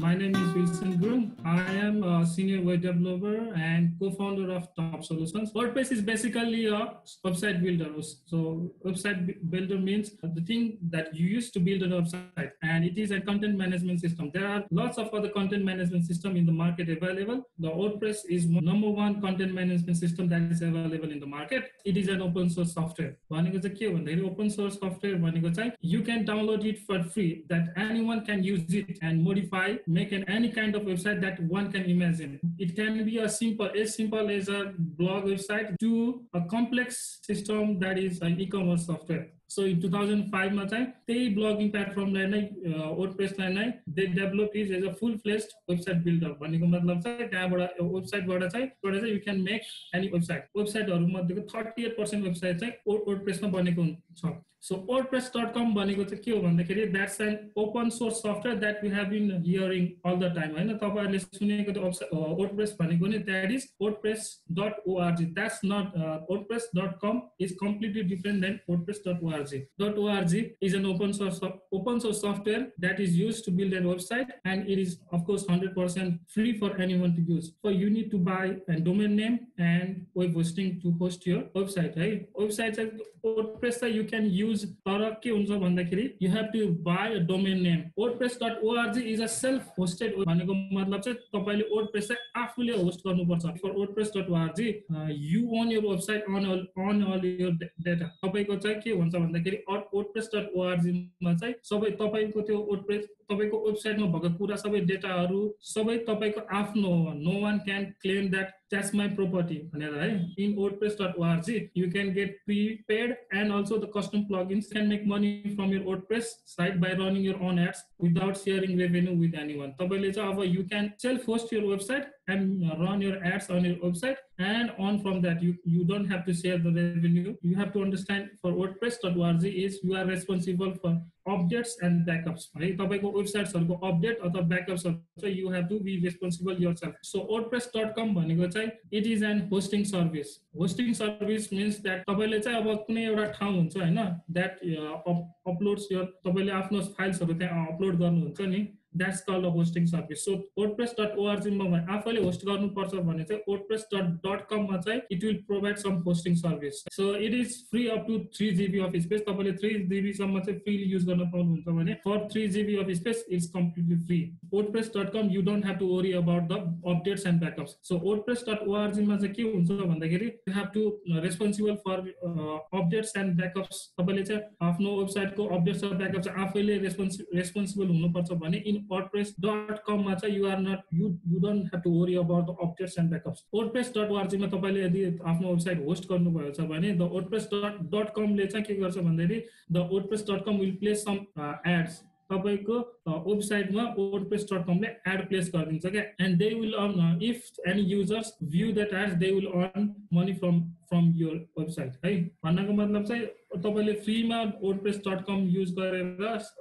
My name is Wilson Groom. I am a senior web developer and co-founder of Top Solutions. WordPress is basically a website builder. So website builder means the thing that you use to build a website, and it is a content management system. There are lots of other content management system in the market available. The WordPress is number one content management system that is available in the market. It is an open source software. Open source software, you can download it for free, that anyone can use it and modify, make any kind of website that one can imagine. It can be as simple as a blog website to a complex system that is an e-commerce software. So in 2005 मा चाहिँ त्यही blogging प्लेटफर्मलाई नै WordPress-लाई नै they developed it as a full-fledged website builder. भनेको मतलब चाहिँ त्यहाँबाट वेबसाइटबाट चाहिँ you can make any website. वेबसाइटहरु मध्येको 38% वेबसाइट चाहिँ WordPress मा बनेको हुन्छ. So WordPress.com भनेको चाहिँ के हो भन्दाखेरि that's an open source software that we have been hearing all the time. हैन तपाईहरुले सुनेको त WordPress भनेको नि that is WordPress.org. That's not WordPress.com is completely different than WordPress.org. .org is an open source software that is used to build a website, and it is of course 100% free for anyone to use. So you need to buy a domain name and web hosting to host your website. Right? Websites like WordPress you can use. You have to buy a domain name. WordPress.org is a self-hosted. WordPress host for WordPress.org. You own your website on all your data. WordPress.org मा चाहिँ सबै तपाईको त्यो WordPress तपाईको वेबसाइटमा भएको कुरा सबै डेटाहरु सबै तपाईको आफ्नो हो. No one can claim that that's my property भनेर है. In WordPress.org you can get prepaid and also the custom plugins. You can make money from your WordPress site by running your own ads without sharing revenue with anyone. तपाईले चाहिँ अब you can self host your website and run your ads on your website, and on from that you don't have to share the revenue. You have to understand for WordPress.org is you are responsible for updates and backups. Right? तपाईको वेबसाइट्सहरुको update अथवा ब्याकअप्स चाहिँ you have to be responsible yourself. So WordPress.com भनेको चाहिँ it is an hosting service. Hosting service means that तपाईले चाहिँ अब कुनै एउटा ठाउँ हुन्छ हैन that uploads your तपाईले आफ्नो फाइल्सहरु त्यहाँ अपलोड गर्नुहुन्छ नि, that's called a hosting service. So WordPress.org मा आफैले होस्ट गर्नुपर्छ भने चाहिँ WordPress.com मा चाहिँ it will provide some hosting service. So it is free up to 3 GB of space. तपाईले 3 GB सम्म चाहिँ freely use गर्न पाउनुहुन्छ भने for 3 GB of space it's completely free. WordPress.com you don't have to worry about the updates and backups. So WordPress.org मा चाहिँ के हुन्छ भन्दाखेरि you have to responsible for updates and backups. तपाईले चाहिँ आफ्नो वेबसाइटको अपडेट्स र ब्याकअप्स आफैले responsible हुनुपर्छ भने in WordPress.com मा चाहिँ you don't have to worry about the updates and backups. WordPress.org मा तपाईले यदि आफ्नो वेबसाइट होस्ट गर्नुभएको छ भने the WordPress.com ले चाहिँ के गर्छ भन्दाखेरि the WordPress.com will place some ads. तपाईको वेबसाइटमा WordPress.com ले ad place गरिदिन्छ के, and they will earn if any users view that ads they will earn money from your website. है भन्नको मतलब चाहिँ तपाईले फ्रीमा WordPress.com युज गरेर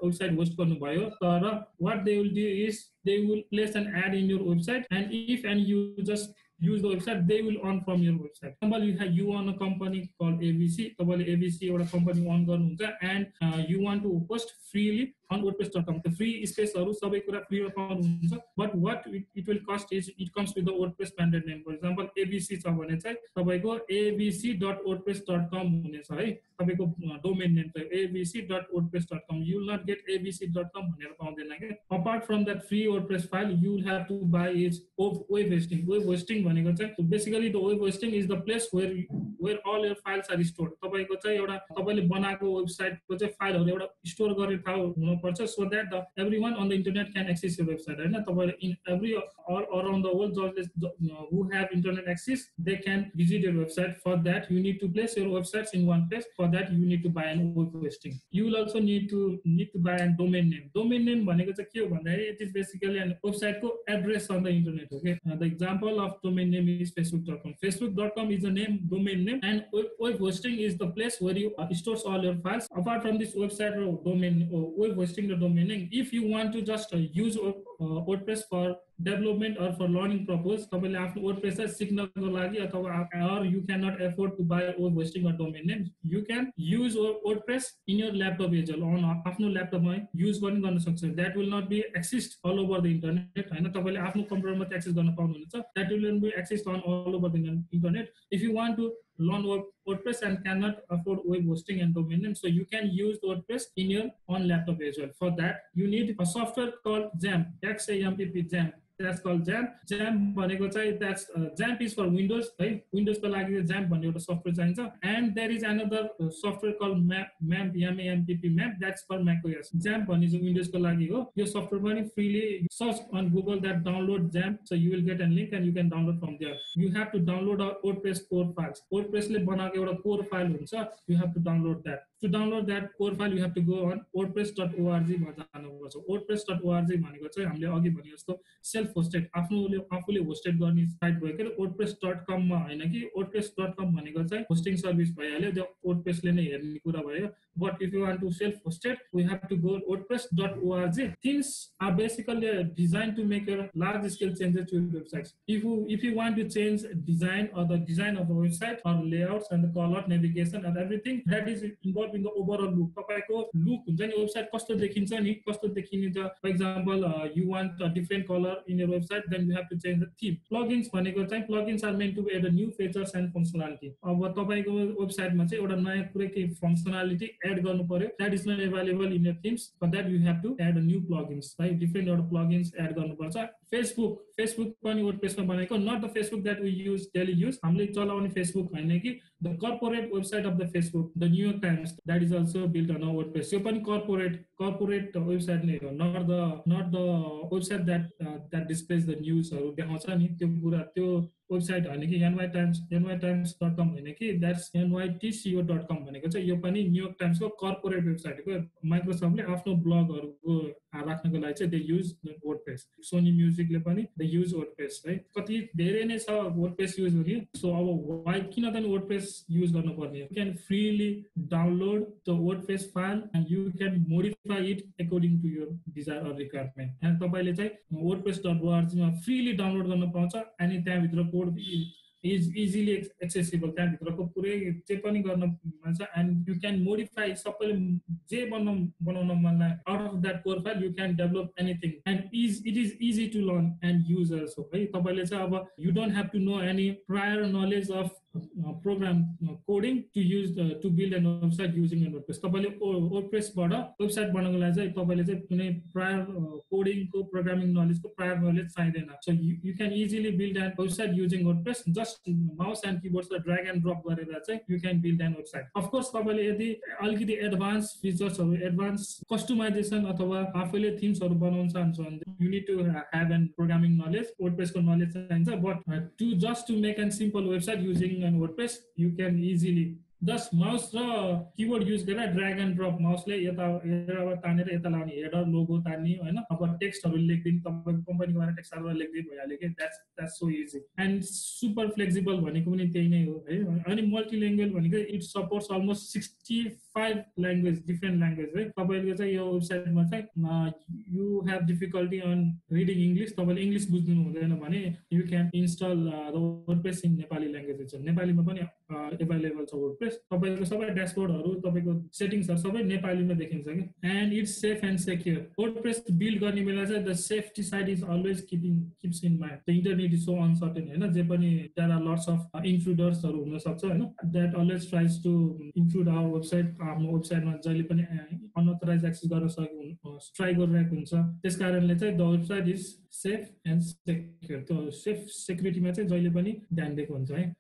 वेबसाइट होस्ट गर्नुभयो, तर what they will do is they will place an ad in your website, and if any users use the website they will earn from your website. Example, you own a company called ABC. तपाईले ABC एउटा company own गर्नुहुन्छ and you want to host freely on WordPress.com. The free space हरु सबै कुरा फ्रीमा पाउनुहुन्छ, but what it will cost is it comes with the WordPress branded name. For example, ABC छ भने चाहिँ तपाईको abc.wordpress.com हुनेछ है. तपाईको डोमेन नेम चाहिँ abc.wordpress.com. You will not get abc.com भनेर पाउँदैन के. Apart from that free WordPress file, you will have to buy is web hosting. Web hosting भनेको चाहिँ basically the web hosting is the place where all your files are stored. तपाईको चाहिँ एउटा तपाईले बनाएको वेबसाइटको चाहिँ फाइलहरु एउटा स्टोर गर्ने ठाउँ हुनुपर्छ, so that everyone on the internet can access your website. हैन तपाईले in every all around the world who have internet access they can visit your website. For that you need to place your websites in one place. For that you need to buy an web hosting. You will also need to buy a domain name. Domain name भनेको चाहिँ के हो भन्दाखेरि it is basically an website को address on the internet. Okay, the example of domain name is Facebook.com. Facebook.com is the domain name, and web hosting is the place where you stores all your files. Apart from this website or domain or web hosting the domain name, if you want to just use WordPress for development or for learning purpose तपाईले आफ्नो वर्डप्रेसलाई सिक्नको लागि अथवा or you cannot afford to buy or hosting a domain name, you can use WordPress in your laptop as well. On आफ्नो ल्यापटपमा use पनि गर्न सक्छ. That will not be accessed all over the internet. हैन तपाईले आफ्नो कम्प्युटरमा त एक्सेस गर्न पाउनुहुन्छ. That will be accessed on all over the internet. If you want to learn WordPress and cannot afford web hosting and domain name, so you can use WordPress in your own laptop as well. For that, you need a software called XAMPP, XAMPP, XAMPP. That's called XAMPP. XAMPP भनेको चाहिँ that's XAMPP is for Windows, है. Windows को लागि XAMPP भन्ने एउटा software चाहिन्छ. And there is another software called MAMP, MAMPP, that's for macOS. XAMPP भन्ने चाहिँ Windows को लागि हो. यो सफ्टवेयर पनि freely search on Google that download XAMPP, so you will get a link and you can download from there. You have to download our WordPress core files. WordPress ले बनाएको एउटा core file हुन्छ. You have to download that. To download that core file, you have to go on wordpress.org मा जानुपर्छ. wordpress.org भनेको चाहिँ हामीले अघि भने जस्तो सेल्फ होस्टेड आफूले होस्टेड गर्ने साइट भयो के wordpress.com मा हैन कि wordpress.com भनेको चाहिँ होस्टिङ सर्भिस भइहाल्यो त्यो wordpressले नै हेर्ने कुरा भयो. But if you want to self-hosted, we have to go wordpress.org. Things are basically designed to make a large-scale changes to your websites. If you want to change design or the design of the website or layouts and the color, navigation and everything, that is involved in the overall look. तपाईको look हुन्छ नि website कस्तो देखिन्छ नि कस्तो देखिने त. For example, you want a different color in your website, then you have to change the theme. Plugins भनेको चाहिँ plugins are meant to add a new features and functionality. अब तपाईको वेबसाइटमा चाहिँ एउटा नयाँ कुनै के फंक्शनालिटी एड गर्नु पर्यो. That is not available in your themes. For that you have to add a new plugins, right? Different एउटा plugins एड गर्नु पर्छ. Facebook पनि WordPress मा बनाएको, not the Facebook that we use daily use. हामीले चलाउने Facebook हैन कि the corporate website of the Facebook, the New York Times, that is also built on a WordPress. यो पनि corporate website नै हो, not the website that displays the news हरु देखाउँछ नि त्यो कुरा त्यो वेबसाइट हैन कि nytimes.com हैन कि that's nytco.com भनेको चाहिँ यो पनि न्युयोर्क टाइम्सको कर्पोरेट वेबसाइट हो. माइक्रोसफ्टले आफ्नो ब्लगहरुको राख्नको लागि चाहिँ they use WordPress. सोनी म्युजिकले पनि they use WordPress, है. कति धेरै नै छ WordPress युज गर्ने. सो अब why किन त WordPress युज गर्नु पर्ने? You can freely download the WordPress file and you can modify it according to your desire or requirement. And तपाईले चाहिँ wordpress.org मा freely download गर्न पाउँछ अनि त्यहाँ भित्र कोड is easily accessible. त्यहाँ भित्रको पुरै जे पनि गर्न मिल्छ and you can modify सबैले जे बनाउन मन लाग्यो out of that core file you can develop anything and it is easy to learn and use also, है. तपाईले चाहिँ अब you don't have to know any prior knowledge of program coding to use to build a website using WordPress. तपाईले WordPress बाट website बनाउनको लागि चाहिँ तपाईले चाहिँ कुनै prior coding को प्रोग्रामिङ नलेज को prior knowledge चाहिदैन. So you can easily build a website using WordPress. Just mouse and keyboards ला drag and drop गरेर चाहिँ you can build an website. Of course तपाईले यदि अलिकति एडभान्स फिचर्सहरु एडभान्स कस्टमाइजेसन अथवा आफैले थीम्सहरु बनाउन चाहनुहुन्छ भने you need to have an programming knowledge. WordPress को knowledge चाहिन्छ. But to make a simple website using WordPress you can easily just mouse र कीबोर्ड युज गरेर ड्र्याग एन्ड ड्रप माउसले यता तानेर यता लाउने हेडर लोगो तान्ने हैन. अब टेक्स्टहरु लेख्दिन तपाईको कम्पनीको बारेमा टेक्स्टहरु लेख्दिन भइहाल्यो के. that's so easy and super flexible भनेको पनि त्यही नै हो, है. अनि मल्टिल्याङ्ग्वेज भनेको it supports almost 65 language different language, है. तपाईको चाहिँ यो वेबसाइटमा चाहिँ you have difficulty on reading English. तपाईले इंग्लिश बुझ्नु हुँदैन भने you can install the WordPress in Nepali language. नेपालीमा पनि अवेलेबल छ वर्डप्रेस. तपाईको सबै ड्याशबोर्डहरु तपाईको सेटिंग्सहरु सबै नेपालीमा देखिन्छ के. And it's safe and secure. WordPress build गर्ने बेला चाहिँ the safety side is always keeps in mind. The internet is so uncertain, हैन. जे पनि देयर आर लट्स अफ इन्ट्रुडर्सहरु हुन सक्छ, हैन. That always tries to intrude our website. हाम्रो वेबसाइटमा जहिले पनि अनअथराइज एक्सेस गर्न ट्राई गरिरहेको हुन्छ. त्यसकारणले चाहिँ the website is safe and secure. त्यो सेफ सेक्युरिटीमा चाहिँ जहिले पनि ध्यान दिएको हुन्छ, है.